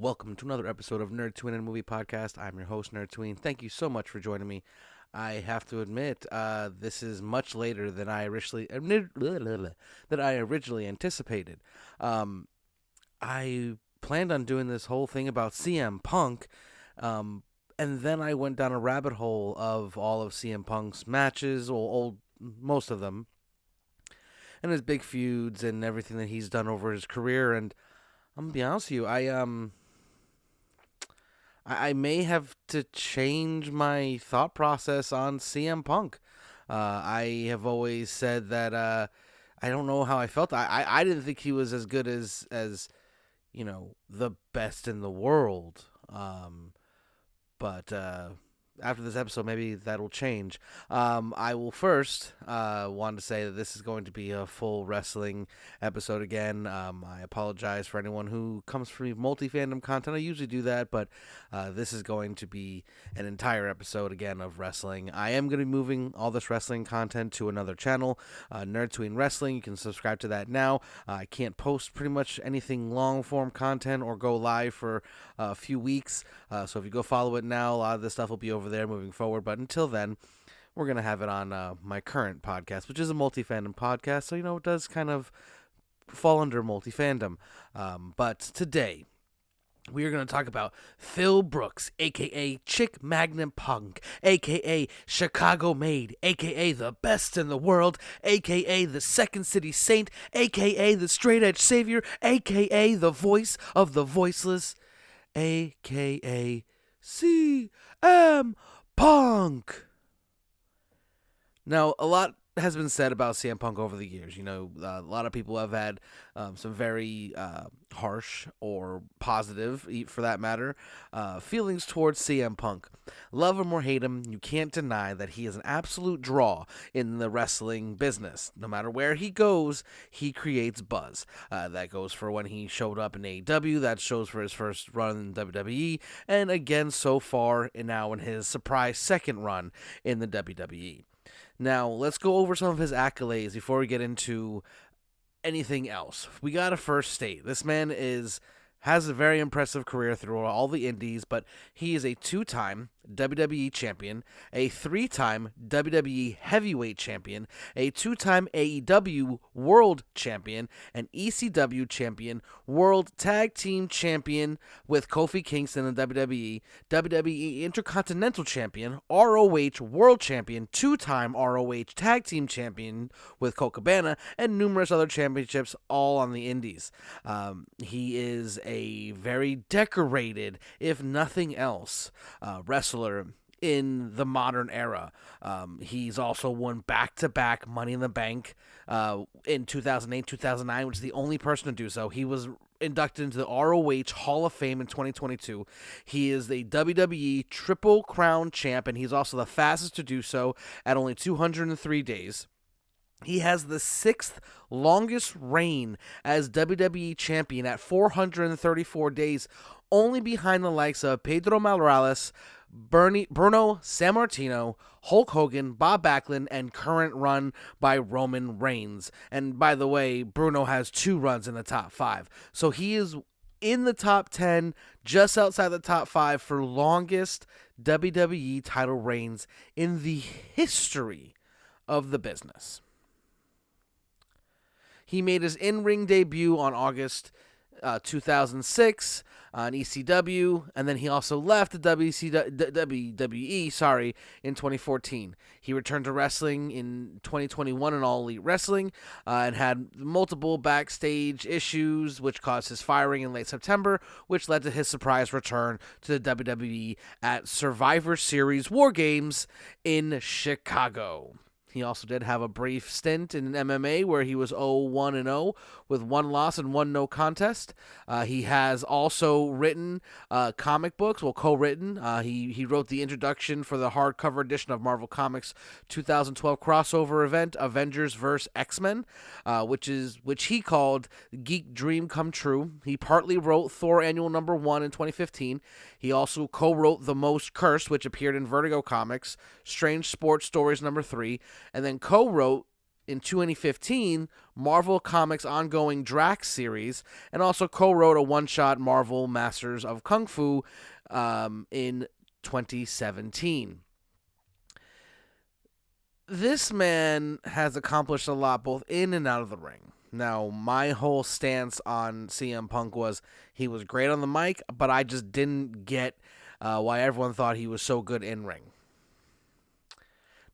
Welcome to another episode of Nerdtooine and Movie Podcast. I'm your host, Nerdtooine. Thank you so much for joining me. I have to admit, this is much later than I originally anticipated. I planned on doing this whole thing about CM Punk, and then I went down a rabbit hole of all of CM Punk's matches, most of them, and his big feuds and everything that he's done over his career. And I'm gonna be honest with you, I may have to change my thought process on CM Punk. I have always said that I don't know how I felt. I didn't think he was as good as the best in the world. But after this episode, maybe that'll change. I will first want to say that this is going to be a full wrestling episode again. I apologize for anyone who comes from multi-fandom content. I usually do that, but this is going to be an entire episode again of wrestling. I am going to be moving all this wrestling content to another channel, Nerdtooine Wrestling. You can subscribe to that now. I can't post pretty much anything long-form content or go live for a few weeks, so if you go follow it now, a lot of this stuff will be over there moving forward. But until then, we're going to have it on my current podcast, which is a multi-fandom podcast, so it does kind of fall under multi-fandom. But today, we are going to talk about Phil Brooks, a.k.a. Chick Magnet Punk, a.k.a. Chicago Made, a.k.a. the best in the world, a.k.a. the Second City Saint, a.k.a. the Straight Edge Savior, a.k.a. the voice of the voiceless, a.k.a. CM Punk. Now, a lot has been said about CM Punk over the years. A lot of people have had some very harsh or positive, for that matter, feelings towards CM Punk. Love him or hate him, you can't deny that he is an absolute draw in the wrestling business. No matter where he goes, he creates buzz. That goes for when he showed up in AEW, that shows for his first run in WWE, and again so far now in his surprise second run in the WWE. Now, let's go over some of his accolades before we get into anything else. We gotta first state, this man has a very impressive career through all the indies, but he is a two-time WWE champion, a three-time WWE heavyweight champion, a two-time AEW world champion, an ECW champion, world tag team champion with Kofi Kingston in WWE, WWE intercontinental champion, ROH world champion, two-time ROH tag team champion with Colt Cabana, and numerous other championships all on the indies. He is a very decorated, if nothing else, wrestler in the modern era. He's also won back-to-back Money in the Bank in 2008, 2009, which is the only person to do so. He was inducted into the ROH Hall of Fame in 2022. He is the WWE Triple Crown champ, and he's also the fastest to do so at only 203 days. He has the sixth longest reign as WWE champion at 434 days, only behind the likes of Pedro Morales, Bruno Sammartino, Hulk Hogan, Bob Backlund, and current run by Roman Reigns. And by the way, Bruno has 2 runs in the top 5. So he is in the top 10, just outside the top 5 for longest WWE title reigns in the history of the business. He made his in-ring debut on August 2006 on ECW, and then he also left the WWE in 2014. He returned to wrestling in 2021 in All Elite Wrestling and had multiple backstage issues, which caused his firing in late September, which led to his surprise return to the WWE at Survivor Series War Games in Chicago. He also did have a brief stint in MMA where he was 0-1-0 with 1 loss and 1 no contest. He has also written comic books, co-written. He wrote the introduction for the hardcover edition of Marvel Comics 2012 crossover event, Avengers vs. X-Men, which he called Geek Dream Come True. He partly wrote Thor Annual Number 1 in 2015. He also co-wrote The Most Cursed, which appeared in Vertigo Comics, Strange Sports Stories Number 3, and then co-wrote in 2015 Marvel Comics ongoing Drax series, and also co-wrote a one-shot Marvel Masters of Kung Fu in 2017. This man has accomplished a lot both in and out of the ring. Now, my whole stance on CM Punk was he was great on the mic, but I just didn't get why everyone thought he was so good in ring.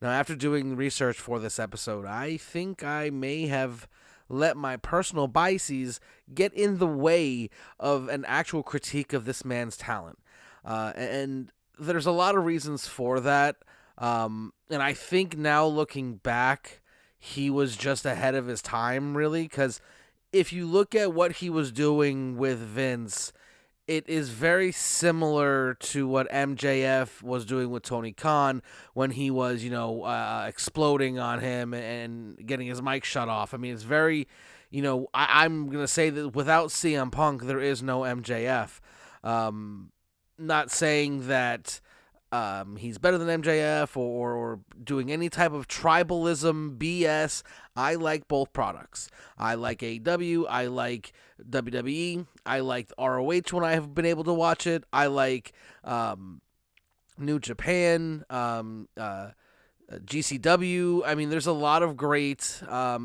Now, after doing research for this episode, I think I may have let my personal biases get in the way of an actual critique of this man's talent. And there's a lot of reasons for that. And I think now looking back, he was just ahead of his time, really, because if you look at what he was doing with Vince, it is very similar to what MJF was doing with Tony Khan when he was, exploding on him and getting his mic shut off. I mean, it's very, I'm going to say that without CM Punk, there is no MJF. Not saying that he's better than MJF or doing any type of tribalism BS. I like both products. I like AEW. I like WWE. I like ROH when I have been able to watch it. I like New Japan, GCW. I mean, there's a lot of great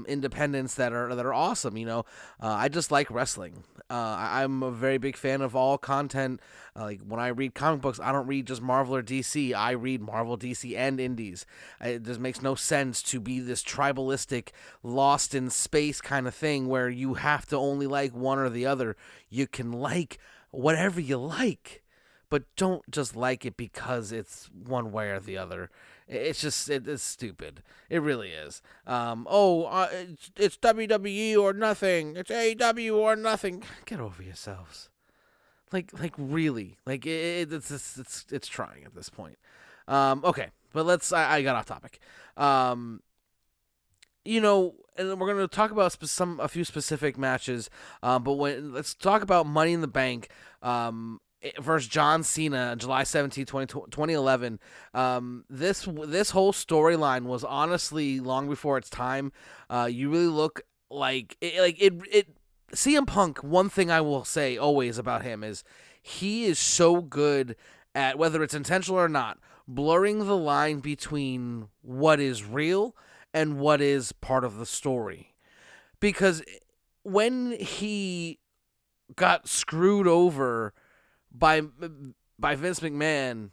independents that are awesome. I just like wrestling. I'm a very big fan of all content. Like when I read comic books, I don't read just Marvel or DC. I read Marvel, DC, and Indies. It just makes no sense to be this tribalistic, lost in space kind of thing where you have to only like one or the other. You can like whatever you like, but don't just like it because it's one way or the other. It's just, it's stupid. It really is. It's WWE or nothing. It's AEW or nothing. Get over yourselves. Like really. Like it's trying at this point. Okay, but I got off topic. And we're gonna talk about a few specific matches. But let's talk about Money in the Bank. Versus John Cena, July 17, 2011. This whole storyline was honestly long before its time. You really look like it. CM Punk, one thing I will say always about him is he is so good at, whether it's intentional or not, blurring the line between what is real and what is part of the story. Because when he got screwed over by Vince McMahon,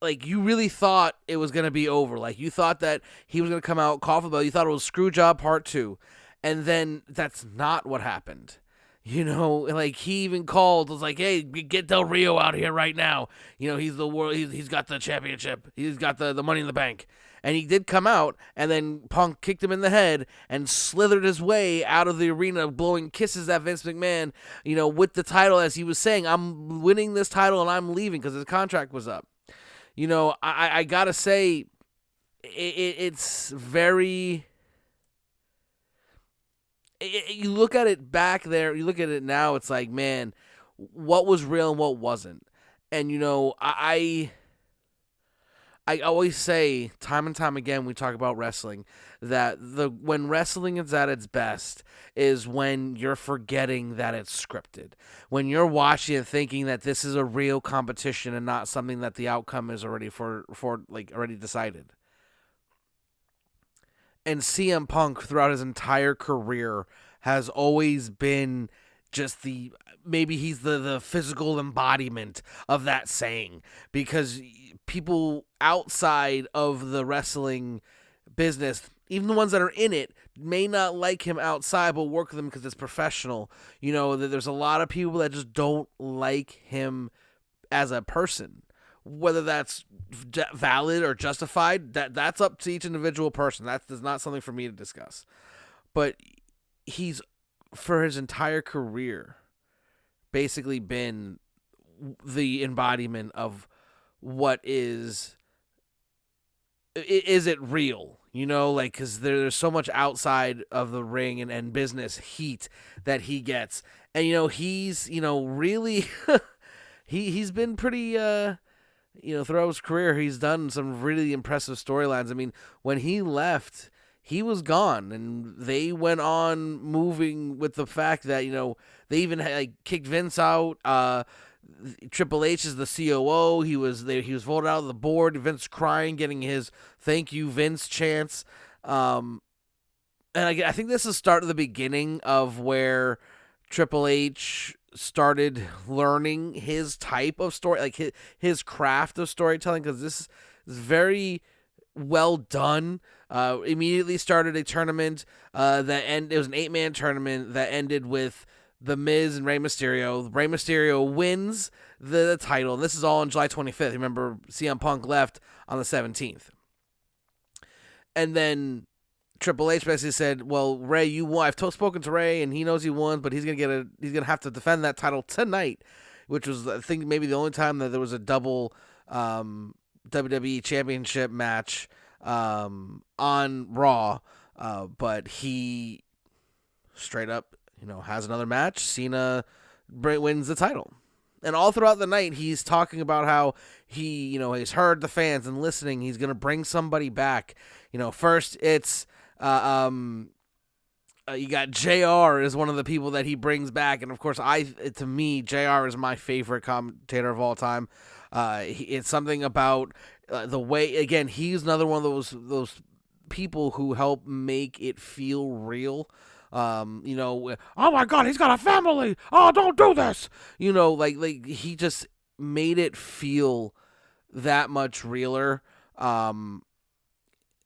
like, you really thought it was going to be over. Like, you thought that he was going to come out, call for the bell. You thought it was Screwjob Part 2. And then that's not what happened. Like, he even called, was like, hey, get Del Rio out here right now. He's the world, he's got the championship. He's got the Money in the Bank. And he did come out, and then Punk kicked him in the head and slithered his way out of the arena, blowing kisses at Vince McMahon, with the title, as he was saying, I'm winning this title and I'm leaving because his contract was up. I gotta say, it's very... you look at it back there, you look at it now, it's like, man, what was real and what wasn't? And, I always say, time and time again, we talk about wrestling, that when wrestling is at its best is when you're forgetting that it's scripted. When you're watching and thinking that this is a real competition and not something that the outcome is already already decided. And CM Punk, throughout his entire career, has always been just maybe he's the physical embodiment of that saying, because people outside of the wrestling business, even the ones that are in it, may not like him outside but work with him because it's professional. There's a lot of people that just don't like him as a person. Whether that's valid or justified, that's up to each individual person. That's not something for me to discuss. But he's, for his entire career, basically been the embodiment of what is it real? Because there's so much outside of the ring and business heat that he gets. And, he's, really, he's been pretty, throughout his career, he's done some really impressive storylines. I mean, when he left, he was gone, and they went on moving with the fact that, they even kicked Vince out. Triple H is the COO. He was voted out of the board. Vince crying, getting his "Thank you, Vince" chants. And I think this is start of the beginning of where Triple H started learning his type of story, like his craft of storytelling, because this is very well done. Immediately started a tournament it was an 8-man tournament that ended with The Miz and Rey Mysterio. Rey Mysterio wins the title, and this is all on July 25th. Remember, CM Punk left on the 17th. And then Triple H basically said, "Well, Rey, you won. I've spoken to Rey, and he knows he won, but he's gonna have to defend that title tonight," which was, I think, maybe the only time that there was a double WWE Championship match on Raw. But he straight up, has another match. Cena wins the title. And all throughout the night, he's talking about how he's heard the fans and listening. He's going to bring somebody back. First it's, you got JR is one of the people that he brings back. And of course, to me, JR is my favorite commentator of all time. It's something about the way, again, he's another one of those people who help make it feel real. Oh my God, he's got a family. Oh, don't do this. Like he just made it feel that much realer.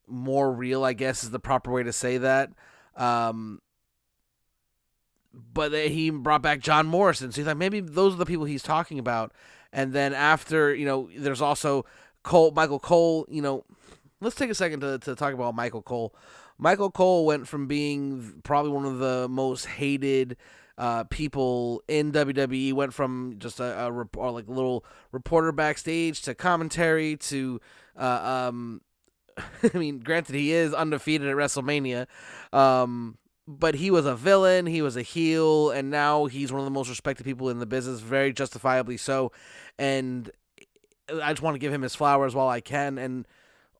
More real, I guess, is the proper way to say that. But he brought back John Morrison. So he's like, maybe those are the people he's talking about. And then after, there's also Michael Cole. Let's take a second to talk about Michael Cole. Michael Cole went from being probably one of the most hated people in WWE, went from just a little reporter backstage to commentary to, I mean, granted, he is undefeated at WrestleMania, but he was a villain, he was a heel, and now he's one of the most respected people in the business, very justifiably so. And I just want to give him his flowers while I can, and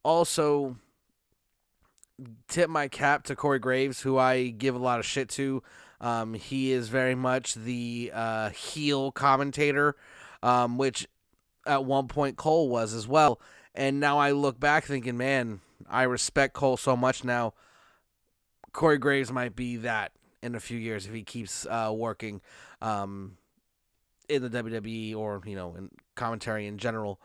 also tip my cap to Corey Graves, who I give a lot of shit to. He is very much the heel commentator, which at one point Cole was as well. And now I look back thinking, man, I respect Cole so much now. Corey Graves might be that in a few years if he keeps working in the WWE or, in commentary in general.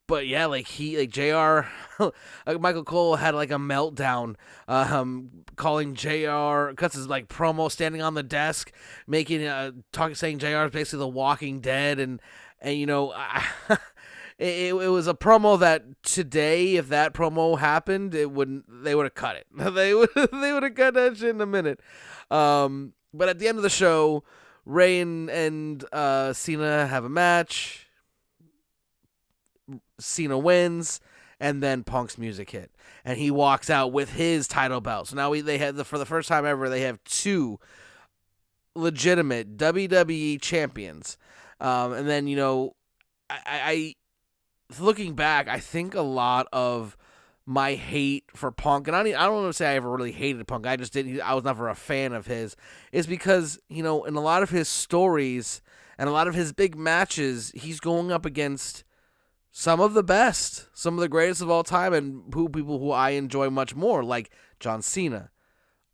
But yeah, JR, Michael Cole had a meltdown, calling JR, cuts his promo standing on the desk, making saying JR is basically the Walking Dead, and it was a promo that today, if that promo happened, they would have cut it. they would have cut that shit in a minute. But at the end of the show, Rey and Cena have a match. Cena wins, and then Punk's music hit, and he walks out with his title belt. So now for the first time ever, they have two legitimate WWE champions. And then I looking back, I think a lot of my hate for Punk, and I don't want to say I ever really hated Punk. I was never a fan of his. Is because in a lot of his stories and a lot of his big matches, he's going up against some of the best, some of the greatest of all time, and people who I enjoy much more, like John Cena,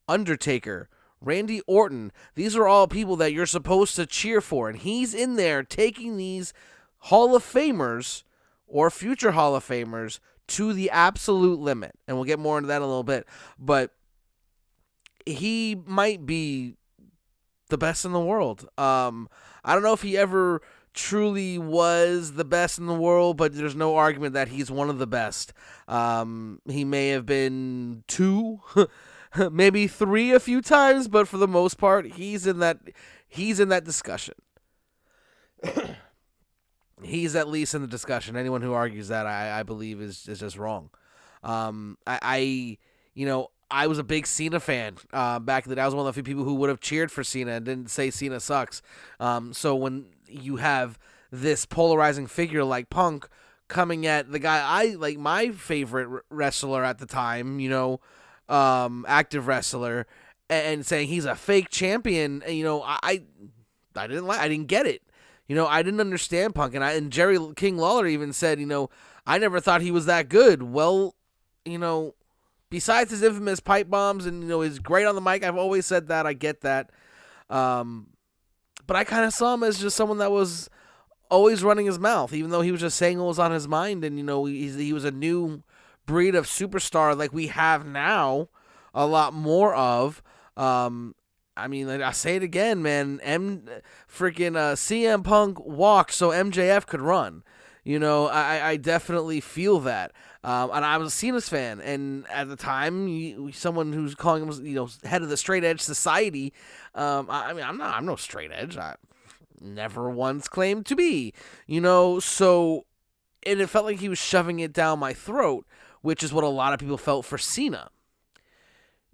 Undertaker, Randy Orton. These are all people that you're supposed to cheer for, and he's in there taking these Hall of Famers or future Hall of Famers to the absolute limit. And we'll get more into that in a little bit, but he might be the best in the world. I don't know if he ever truly was the best in the world, but there's no argument that he's one of the best. He may have been 2, maybe 3 a few times, but for the most part, he's in that discussion. He's at least in the discussion. Anyone who argues that, I believe, is just wrong. I was a big Cena fan back in the day. I was one of the few people who would have cheered for Cena and didn't say Cena sucks. So when you have this polarizing figure like Punk coming at the guy I like, my favorite wrestler at the time, active wrestler, and saying he's a fake champion. And, I didn't get it. I didn't understand Punk, and Jerry King Lawler even said, I never thought he was that good. Well, besides his infamous pipe bombs and he's great on the mic, I've always said that. I get that. But I kind of saw him as just someone that was always running his mouth, even though he was just saying what was on his mind. And, he was a new breed of superstar like we have now a lot more of. I say it again, man. CM Punk walked so MJF could run. I definitely feel that. And I was a Cena's fan, and at the time, someone who's calling him, head of the straight edge society. I'm no straight edge. I never once claimed to be. So, and it felt like he was shoving it down my throat, which is what a lot of people felt for Cena.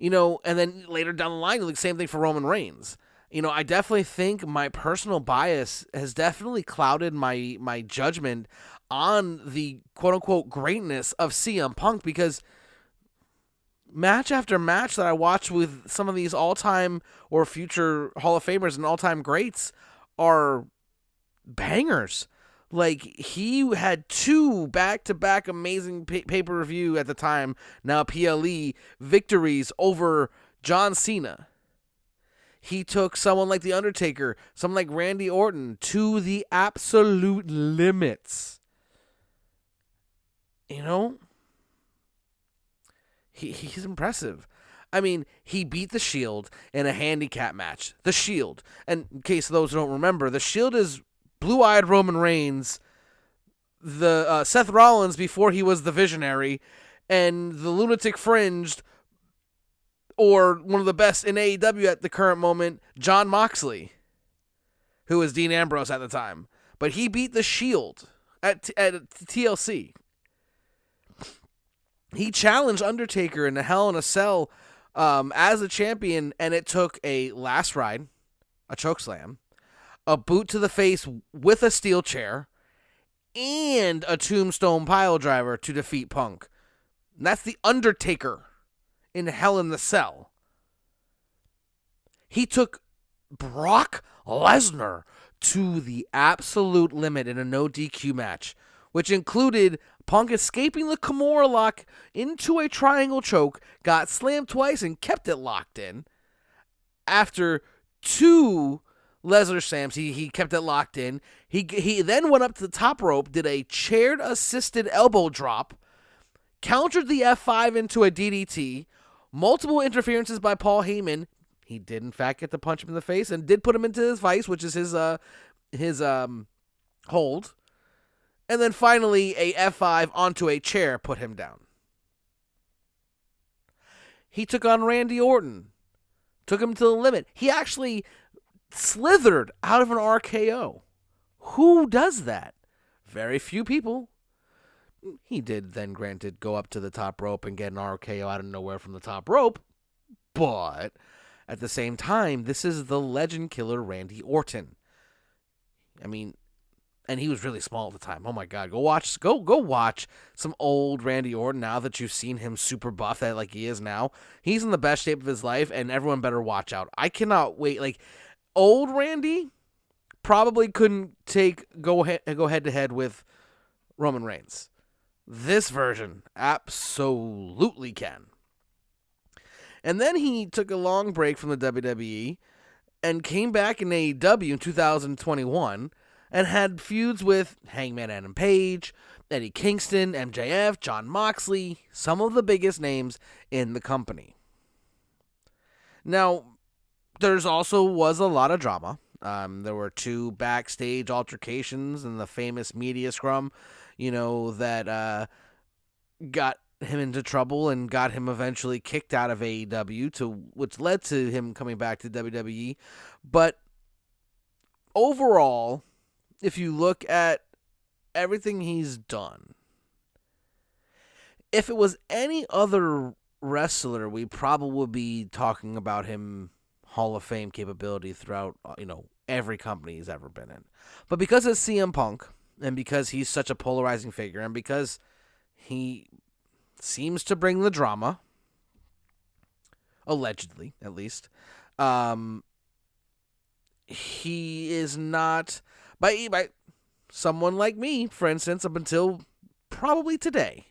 And then later down the line, the same thing for Roman Reigns. I definitely think my personal bias has definitely clouded my judgment on the quote-unquote greatness of CM Punk, because match after match that I watch with some of these all-time or future Hall of Famers and all-time greats are bangers. Like, he had 2 back-to-back amazing pay-per-view at the time, now PLE, victories over John Cena. He took someone like The Undertaker, someone like Randy Orton, to the absolute limits. He's impressive. He beat The Shield in a handicap match. The Shield. And in case those who don't remember, The Shield is blue-eyed Roman Reigns, the Seth Rollins before he was the Visionary, and the Lunatic Fringed, or one of the best in AEW at the current moment, John Moxley, who was Dean Ambrose at the time. But he beat The Shield at TLC. He challenged Undertaker in a Hell in a Cell as a champion, and it took a last ride, a chokeslam, a boot to the face with a steel chair, and a tombstone pile driver to defeat Punk. And that's The Undertaker in Hell in the Cell. He took Brock Lesnar to the absolute limit in a no DQ match, which included Punk escaping the Kimura lock into a triangle choke, got slammed twice, and kept it locked in. After 2 Lesnar slams, he kept it locked in. He then went up to the top rope, did a chair-assisted elbow drop, countered the F5 into a DDT, multiple interferences by Paul Heyman. He did, in fact, get to punch him in the face and did put him into his vice, which is his hold. And then finally, a F5 onto a chair put him down. He took on Randy Orton. Took him to the limit. He actually slithered out of an RKO. Who does that? Very few people. He did then, granted, go up to the top rope and get an RKO out of nowhere from the top rope. But at the same time, this is the legend killer Randy Orton. And he was really small at the time. Oh my God, go watch some old Randy Orton now that you've seen him super buff that like he is now. He's in the best shape of his life, and everyone better watch out. I cannot wait. Like, old Randy probably couldn't go head to head with Roman Reigns. This version absolutely can. And then he took a long break from the WWE and came back in AEW in 2021 and had feuds with Hangman Adam Page, Eddie Kingston, MJF, John Moxley, some of the biggest names in the company. Now, there's also was a lot of drama. There were 2 backstage altercations in the famous media scrum, that got him into trouble and got him eventually kicked out of AEW, which led to him coming back to WWE. But overall, if you look at everything he's done, if it was any other wrestler, we probably would be talking about him Hall of Fame capability throughout, every company he's ever been in. But because it's CM Punk, and because he's such a polarizing figure, and because he seems to bring the drama, allegedly, at least, he is not, by someone like me, for instance, up until probably today,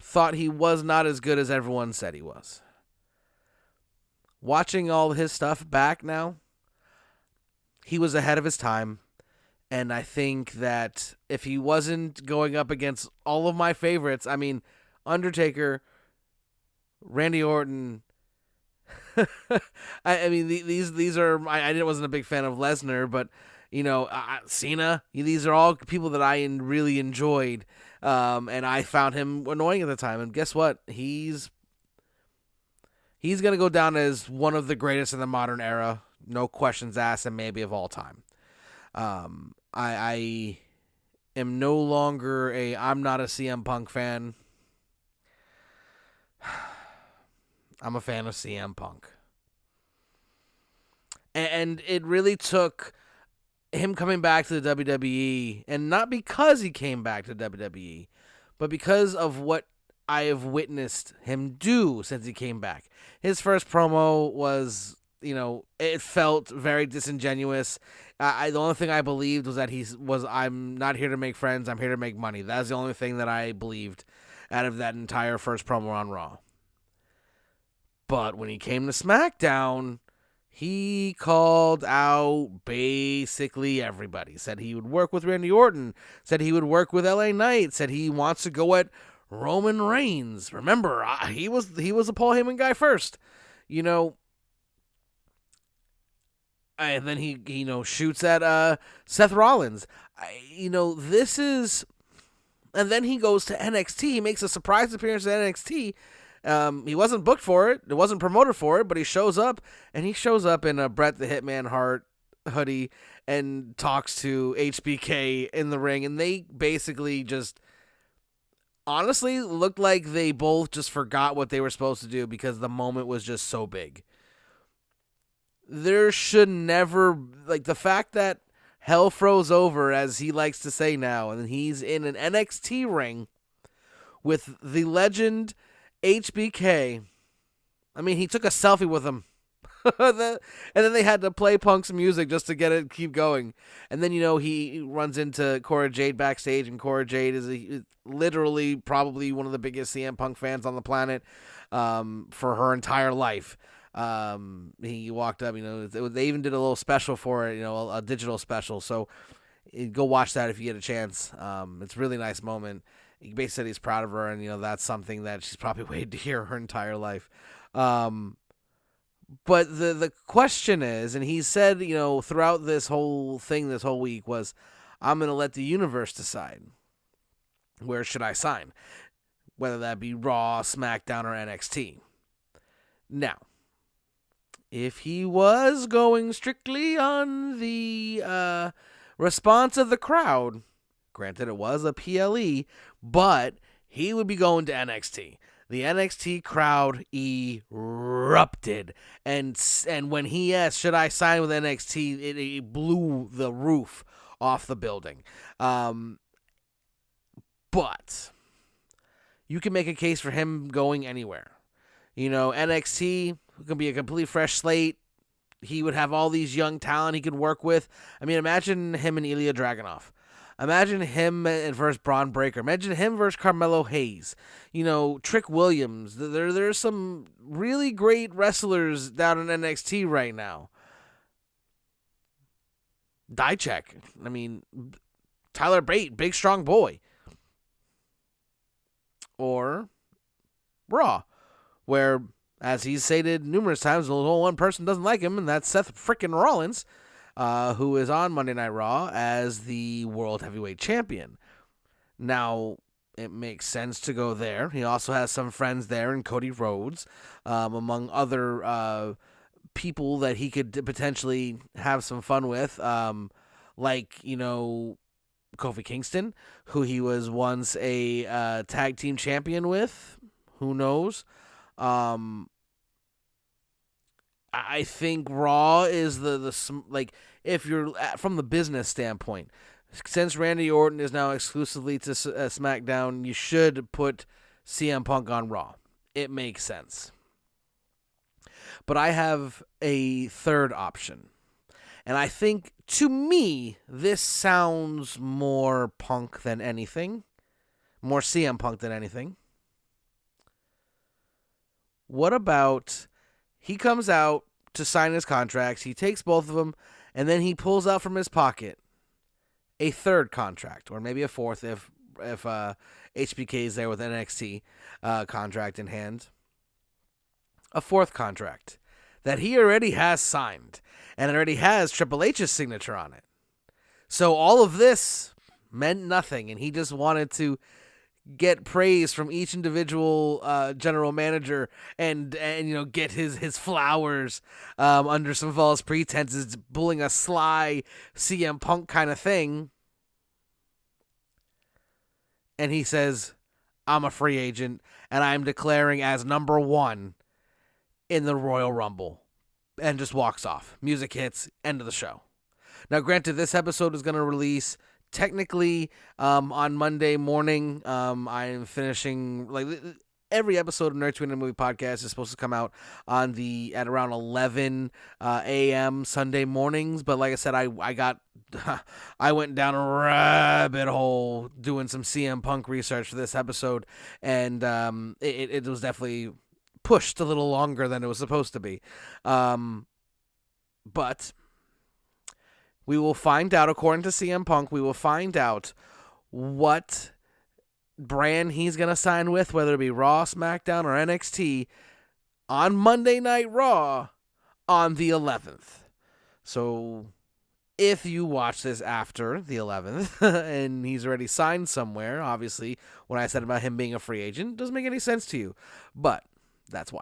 thought he was not as good as everyone said he was. Watching all his stuff back now, he was ahead of his time. And I think that if he wasn't going up against all of my favorites, I mean, Undertaker, Randy Orton, I mean, these are, I wasn't a big fan of Lesnar, but, Cena, these are all people that I really enjoyed. And I found him annoying at the time. And guess what? He's going to go down as one of the greatest in the modern era. No questions asked, and maybe of all time. I am no longer I'm not a CM Punk fan. I'm a fan of CM Punk. And it really took him coming back to the WWE, and not because he came back to WWE, but because of what I have witnessed him do since he came back. His first promo was, it felt very disingenuous. The only thing I believed was that I'm not here to make friends, I'm here to make money. That's the only thing that I believed out of that entire first promo on Raw. But when he came to SmackDown, he called out basically everybody. Said he would work with Randy Orton. Said he would work with LA Knight. Said he wants to go at Roman Reigns. Remember, he was a Paul Heyman guy first. And then he shoots at Seth Rollins. This is... And then he goes to NXT. He makes a surprise appearance at NXT. He wasn't booked for it. It wasn't promoted for it, but he shows up. And he shows up in a Bret the Hitman Hart hoodie and talks to HBK in the ring. And they basically just... honestly looked like they both just forgot what they were supposed to do because the moment was just so big. There should never, the fact that hell froze over, as he likes to say now, and he's in an NXT ring with the legend HBK. I mean, he took a selfie with him. And then they had to play Punk's music just to get it keep going. And then, he runs into Cora Jade backstage, and Cora Jade is literally probably one of the biggest CM Punk fans on the planet for her entire life. He walked up, they even did a little special for it, a digital special. So go watch that if you get a chance. It's a really nice moment. He basically said he's proud of her, and, that's something that she's probably waited to hear her entire life. But the question is, and he said, throughout this whole thing, this whole week was, I'm going to let the universe decide. Where should I sign? Whether that be Raw, SmackDown, or NXT. Now, if he was going strictly on the response of the crowd, granted it was a PLE, but he would be going to NXT. The NXT crowd erupted, and when he asked, should I sign with NXT, it blew the roof off the building. But you can make a case for him going anywhere. NXT could be a complete fresh slate. He would have all these young talent he could work with. I mean, imagine him and Ilya Dragunov. Imagine him versus Braun Breaker. Imagine him versus Carmelo Hayes. Trick Williams. There's some really great wrestlers down in NXT right now. Dijak. I mean, Tyler Bate, big strong boy. Or Raw, where, as he's stated numerous times, only one person doesn't like him, and that's Seth frickin' Rollins, who is on Monday Night Raw as the World Heavyweight Champion. Now, it makes sense to go there. He also has some friends there in Cody Rhodes, among other people that he could potentially have some fun with, like, Kofi Kingston, who he was once a tag team champion with. Who knows? I think Raw is the if you're from the business standpoint, since Randy Orton is now exclusively to SmackDown, you should put CM Punk on Raw. It makes sense. But I have a third option. And I think, to me, this sounds more Punk than anything. More CM Punk than anything. What about he comes out to sign his contracts, he takes both of them, and then he pulls out from his pocket a third contract, or maybe a fourth if HBK is there with NXT contract in hand. A fourth contract that he already has signed and already has Triple H's signature on it. So all of this meant nothing, and he just wanted to get praise from each individual general manager and get his flowers under some false pretenses, pulling a sly CM Punk kind of thing. And he says, I'm a free agent, and I'm declaring as number one in the Royal Rumble. And just walks off. Music hits, end of the show. Now, granted, this episode is going to release technically on Monday morning. I am finishing, like, every episode of Nerdtooine and Movie Podcast is supposed to come out at around 11 a.m. Sunday mornings. But like I said, I went down a rabbit hole doing some CM Punk research for this episode, and it was definitely pushed a little longer than it was supposed to be. But we will find out, according to CM Punk, we will find out what brand he's going to sign with, whether it be Raw, SmackDown, or NXT, on Monday Night Raw on the 11th. So if you watch this after the 11th and he's already signed somewhere, obviously, when I said about him being a free agent, doesn't make any sense to you. But that's why.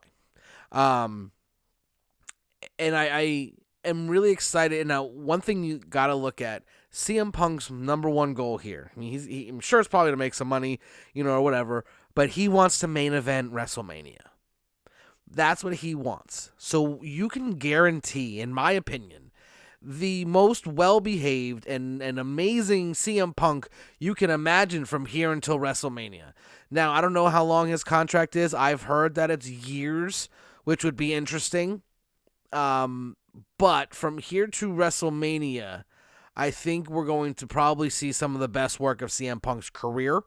And I am really excited. Now, one thing you got to look at, CM Punk's number one goal here. I mean, I'm sure it's probably to make some money, or whatever, but he wants to main event WrestleMania. That's what he wants. So you can guarantee, in my opinion, the most well-behaved and amazing CM Punk you can imagine from here until WrestleMania. Now, I don't know how long his contract is. I've heard that it's years, which would be interesting. But from here to WrestleMania, I think we're going to probably see some of the best work of CM Punk's career.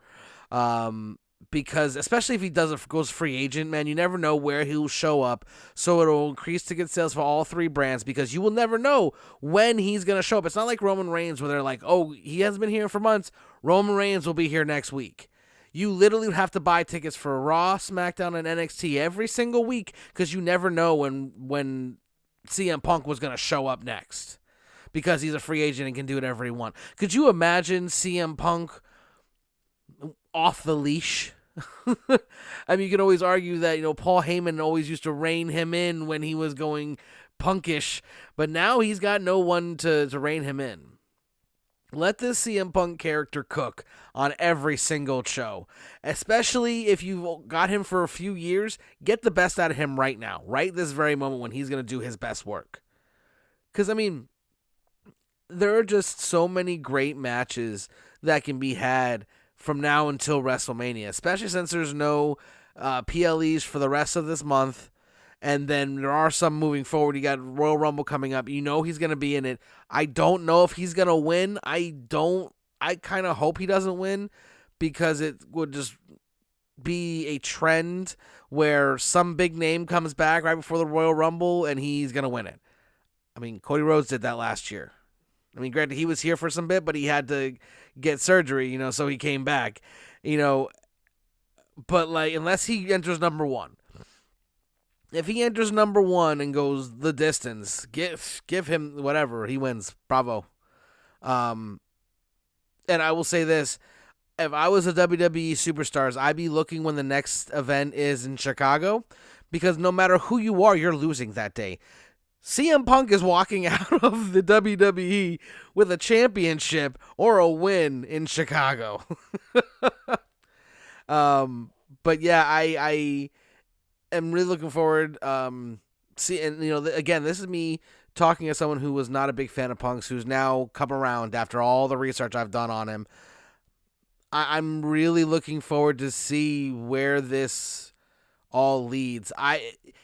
Because especially if he goes free agent, man, you never know where he'll show up. So it'll increase ticket sales for all three brands, because you will never know when he's going to show up. It's not like Roman Reigns where they're like, oh, he hasn't been here for months. Roman Reigns will be here next week. You literally would have to buy tickets for Raw, SmackDown, and NXT every single week, because you never know when CM Punk was going to show up next, because he's a free agent and can do whatever he wants. Could you imagine CM Punk off the leash? I mean, you can always argue that, Paul Heyman always used to rein him in when he was going punkish, but now he's got no one to rein him in. Let this CM Punk character cook on every single show, especially if you've got him for a few years. Get the best out of him right now, right this very moment when he's going to do his best work. Because, I mean, there are just so many great matches that can be had from now until WrestleMania, especially since there's no PLEs for the rest of this month. And then there are some moving forward. You got Royal Rumble coming up. He's going to be in it. I don't know if he's going to win. I kind of hope he doesn't win, because it would just be a trend where some big name comes back right before the Royal Rumble and he's going to win it. I mean, Cody Rhodes did that last year. I mean, granted, he was here for some bit, but he had to get surgery, so he came back, but like, unless he enters number one. If he enters number one and goes the distance, give him whatever, he wins. Bravo. And I will say this, if I was a WWE Superstars, I'd be looking when the next event is in Chicago, because no matter who you are, you're losing that day. CM Punk is walking out of the WWE with a championship or a win in Chicago. But yeah, I am really looking forward. Again, this is me talking as someone who was not a big fan of Punk's, who's now come around after all the research I've done on him, I'm really looking forward to see where this all leads.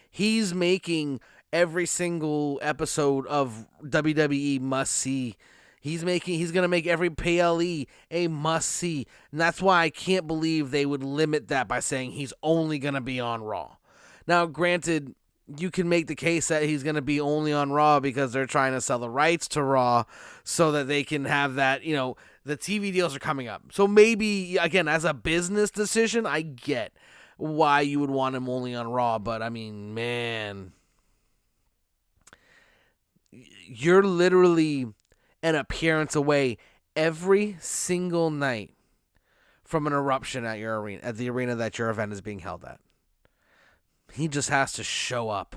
He's making every single episode of WWE must see. He's gonna make every PLE a must see, and that's why I can't believe they would limit that by saying he's only gonna be on Raw. Now, granted, you can make the case that he's gonna be only on Raw because they're trying to sell the rights to Raw so that they can have that. The TV deals are coming up, so maybe again as a business decision, I get why you would want him only on Raw, but I mean, man, you're literally an appearance away every single night from an eruption at your arena, at the arena that your event is being held at. He just has to show up,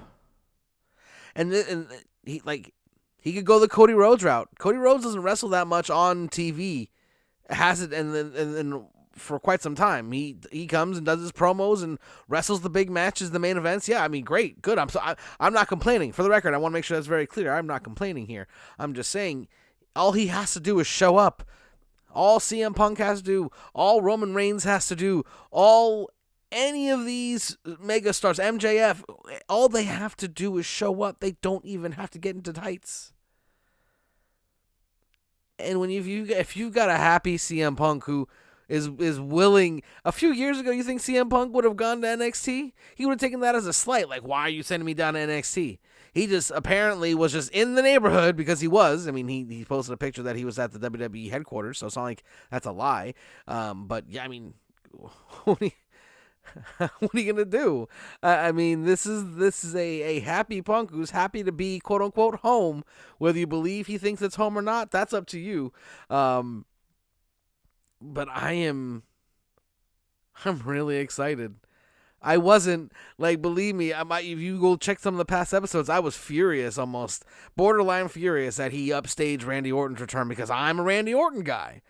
and he could go the Cody Rhodes route. Cody Rhodes doesn't wrestle that much on TV, hasn't, and for quite some time. He comes and does his promos and wrestles the big matches, the main events. Yeah, I mean, great, good. I'm not complaining. For the record, I want to make sure that's very clear. I'm not complaining here. I'm just saying, all he has to do is show up. All CM Punk has to do, all Roman Reigns has to do, all any of these megastars, MJF, all they have to do is show up. They don't even have to get into tights. And if you've got a happy CM Punk who is willing, a few years ago, you think CM Punk would have gone to NXT? He would have taken that as a slight, like, why are you sending me down to NXT? He just apparently was just in the neighborhood because he was. I mean, he posted a picture that he was at the WWE headquarters, so it's not like that's a lie. But yeah, I mean, what are you gonna do? I mean, this is a happy Punk who's happy to be quote unquote home. Whether you believe he thinks it's home or not, that's up to you. But I'm really excited. I wasn't, like, believe me, if you go check some of the past episodes, I was furious, almost borderline furious that he upstaged Randy Orton's return because I'm a Randy Orton guy.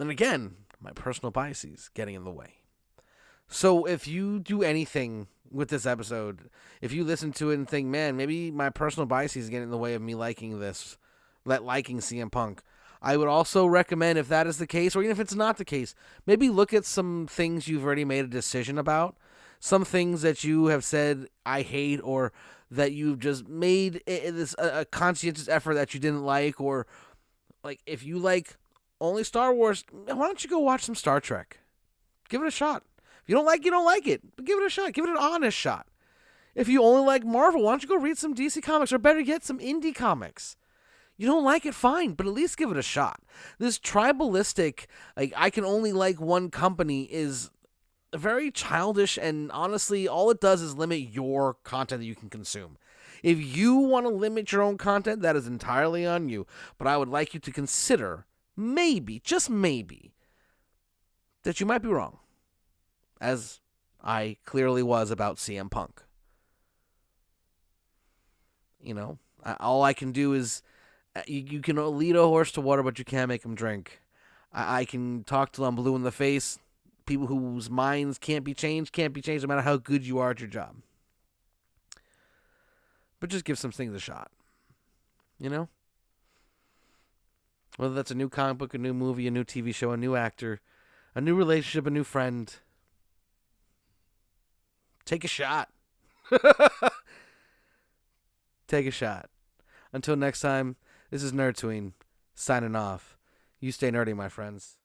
And again, my personal biases getting in the way. So if you do anything with this episode, if you listen to it and think, man, maybe my personal biases getting in the way of me liking this, liking CM Punk, I would also recommend, if that is the case, or even if it's not the case, maybe look at some things you've already made a decision about, some things that you have said, I hate, or that you've just made a conscientious effort that you didn't like, or like if you like only Star Wars, why don't you go watch some Star Trek? Give it a shot. If you don't like it, but give it a shot. Give it an honest shot. If you only like Marvel, why don't you go read some DC comics, or better yet, some indie comics? You don't like it, fine, but at least give it a shot. This tribalistic, like, I can only like one company is very childish, and honestly, all it does is limit your content that you can consume. If you want to limit your own content, that is entirely on you, but I would like you to consider, maybe, just maybe, that you might be wrong, as I clearly was about CM Punk. All I can do is, you can lead a horse to water, but you can't make him drink. I can talk till I'm blue in the face. People whose minds can't be changed no matter how good you are at your job. But just give some things a shot. Whether that's a new comic book, a new movie, a new TV show, a new actor, a new relationship, a new friend. Take a shot. Take a shot. Until next time, this is Nerdtooine, signing off. You stay nerdy, my friends.